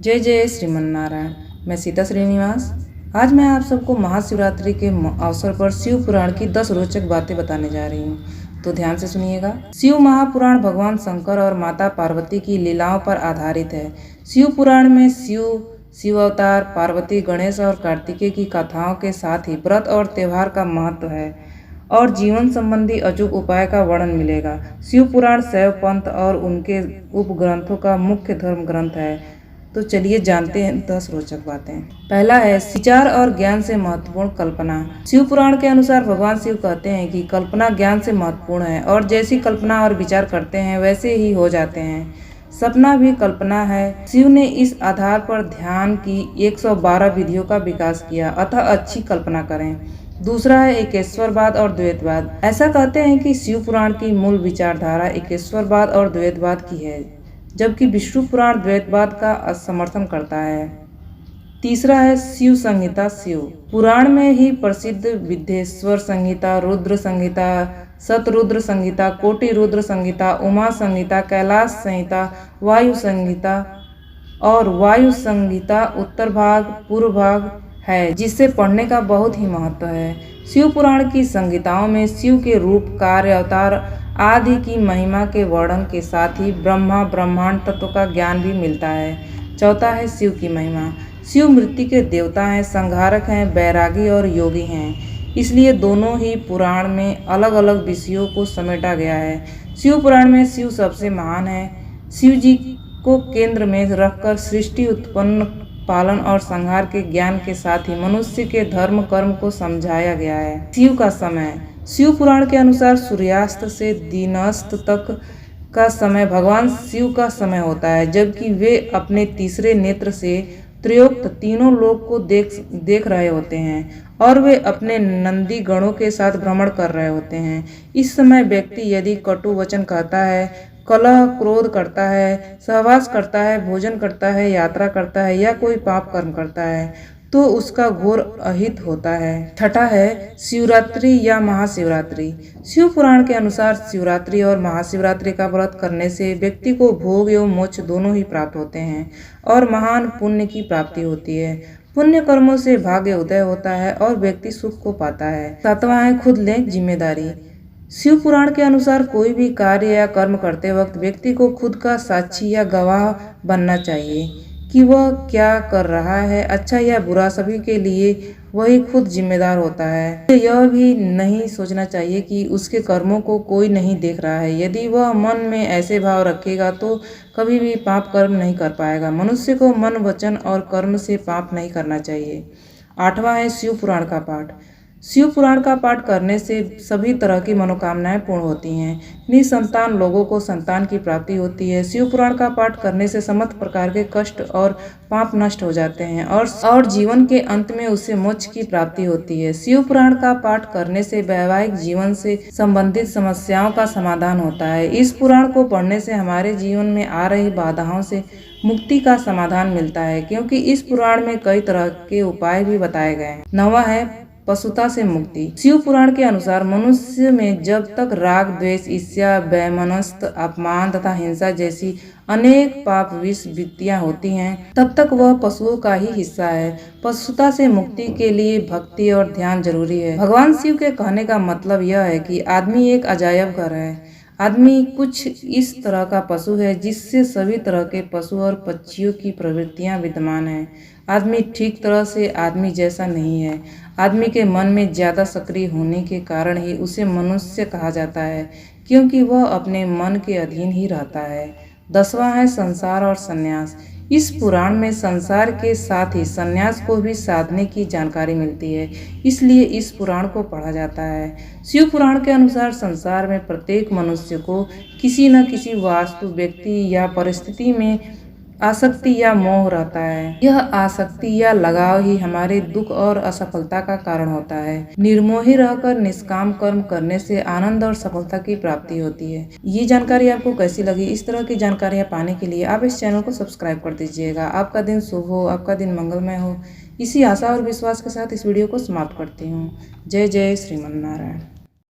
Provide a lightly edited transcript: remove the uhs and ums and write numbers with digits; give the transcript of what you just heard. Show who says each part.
Speaker 1: जय जय श्रीमन नारायण। मैं सीता श्रीनिवास। आज मैं आप सबको महाशिवरात्रि के अवसर पर शिव पुराण की 10 रोचक बातें बताने जा रही हूँ, तो ध्यान से सुनिएगा। शिव महापुराण भगवान शंकर और माता पार्वती की लीलाओं पर आधारित है। शिव पुराण में शिव अवतार, पार्वती, गणेश और कार्तिकेय की कथाओं के साथ ही व्रत और त्योहार का महत्व है और जीवन संबंधी अचूक उपाय का वर्णन मिलेगा। शिव पुराण शैव पंथ और उनके उपग्रंथों का मुख्य धर्म ग्रंथ है। तो चलिए जानते हैं 10 रोचक बातें। पहला है विचार और ज्ञान से महत्वपूर्ण कल्पना। शिव पुराण के अनुसार भगवान शिव कहते हैं कि कल्पना ज्ञान से महत्वपूर्ण है और जैसी कल्पना और विचार करते हैं वैसे ही हो जाते हैं। सपना भी कल्पना है। शिव ने इस आधार पर ध्यान की 112 विधियों का विकास किया, अतः अच्छी कल्पना करें। दूसरा है एकेश्वरवाद और द्वैतवाद। ऐसा कहते हैं कि शिव पुराण की मूल विचारधारा एकेश्वरवाद और द्वैतवाद की है, जबकि विष्णु पुराण द्वैतवाद का समर्थन करता है। तीसरा है शिव संहिता। शिव पुराण में ही प्रसिद्ध विद्येश्वर संहिता, रुद्र संहिता, शतरुद्र संहिता, कोटि रुद्र संहिता, उमा संहिता, कैलाश संहिता, वायु संहिता और वायु संहिता उत्तर भाग पूर्व भाग है, जिससे पढ़ने का बहुत ही महत्व है। शिव पुराण की संहिताओं में शिव के रूप, कार्य, अवतार आदि की महिमा के वर्णन के साथ ही ब्रह्मा ब्रह्मांड तत्व का ज्ञान भी मिलता है। चौथा है शिव की महिमा। शिव मृत्यु के देवता हैं, संहारक हैं, बैरागी और योगी हैं, इसलिए दोनों ही पुराण में अलग अलग विषयों को समेटा गया है। शिव पुराण में शिव सबसे महान है। शिव जी को केंद्र में रखकर सृष्टि, उत्पन्न, पालन और संहार के ज्ञान के साथ ही मनुष्य के धर्म कर्म को समझाया गया है। शिव का समय। शिव पुराण के अनुसार सूर्यास्त से दीनास्त तक का समय भगवान शिव का समय होता है, जबकि वे अपने तीसरे नेत्र से त्रयोक्त तीनों लोक को देख रहे होते हैं और वे अपने नंदी गणों के साथ भ्रमण कर रहे होते हैं। इस समय व्यक्ति यदि कटु वचन कहता है, कलह क्रोध करता है, सहवास करता है, भोजन करता है, यात्रा करता है या कोई पाप कर्म करता है तो उसका घोर अहित होता है। छठा है शिवरात्रि या महाशिवरात्रि। शिव पुराण के अनुसार शिवरात्रि और महाशिवरात्रि का व्रत करने से व्यक्ति को भोग एवं मोक्ष दोनों ही प्राप्त होते हैं और महान पुण्य की प्राप्ति होती है। पुण्य कर्मों से भाग्य उदय होता है और व्यक्ति सुख को पाता है। सातवां है खुद लें जिम्मेदारी। शिव पुराण के अनुसार कोई भी कार्य या कर्म करते वक्त व्यक्ति को खुद का साक्षी या गवाह बनना चाहिए कि वह क्या कर रहा है, अच्छा या बुरा, सभी के लिए वही खुद जिम्मेदार होता है। यह भी नहीं सोचना चाहिए कि उसके कर्मों को कोई नहीं देख रहा है। यदि वह मन में ऐसे भाव रखेगा तो कभी भी पाप कर्म नहीं कर पाएगा। मनुष्य को मन, वचन और कर्म से पाप नहीं करना चाहिए। आठवां है शिव पुराण का पाठ। शिव पुराण का पाठ करने से सभी तरह की मनोकामनाएं पूर्ण होती हैं। निसंतान लोगों को संतान की प्राप्ति होती है। शिव पुराण का पाठ करने से समस्त प्रकार के कष्ट और पाप नष्ट हो जाते हैं और जीवन के अंत में उससे मोक्ष की प्राप्ति होती है। शिव पुराण का पाठ करने से वैवाहिक जीवन से संबंधित समस्याओं का समाधान होता है। इस पुराण को पढ़ने से हमारे जीवन में आ रही बाधाओं से मुक्ति का समाधान मिलता है, क्योंकि इस पुराण में कई तरह के उपाय भी बताए गए हैं। नौवां है पशुता से मुक्ति। शिव पुराण के अनुसार मनुष्य में जब तक राग, द्वेष, ईर्ष्या, वैमनस्य, अपमान तथा हिंसा जैसी अनेक पाप विष वृत्तियां होती हैं, तब तक वह पशुओं का ही हिस्सा है। पशुता से मुक्ति के लिए भक्ति और ध्यान जरूरी है। भगवान शिव के कहने का मतलब यह है कि आदमी एक अजायब घर है। आदमी कुछ इस तरह का पशु है जिससे सभी तरह के पशु और पक्षियों की प्रवृत्तियां विद्यमान हैं। आदमी ठीक तरह से आदमी जैसा नहीं है। आदमी के मन में ज़्यादा सक्रिय होने के कारण ही उसे मनुष्य कहा जाता है, क्योंकि वह अपने मन के अधीन ही रहता है। 10वां है संसार और संन्यास। इस पुराण में संसार के साथ ही संन्यास को भी साधने की जानकारी मिलती है, इसलिए इस पुराण को पढ़ा जाता है। शिव पुराण के अनुसार संसार में प्रत्येक मनुष्य को किसी न किसी वास्तु, व्यक्ति या परिस्थिति में आसक्ति या मोह रहता है। यह आसक्ति या लगाव ही हमारे दुख और असफलता का कारण होता है। निर्मोही रहकर निष्काम कर्म करने से आनंद और सफलता की प्राप्ति होती है। ये जानकारी आपको कैसी लगी? इस तरह की जानकारियाँ पाने के लिए आप इस चैनल को सब्सक्राइब कर दीजिएगा। आपका दिन शुभ हो, आपका दिन मंगलमय हो। इसी आशा और विश्वास के साथ इस वीडियो को समाप्त करती हूँ। जय जय श्रीमन नारायण।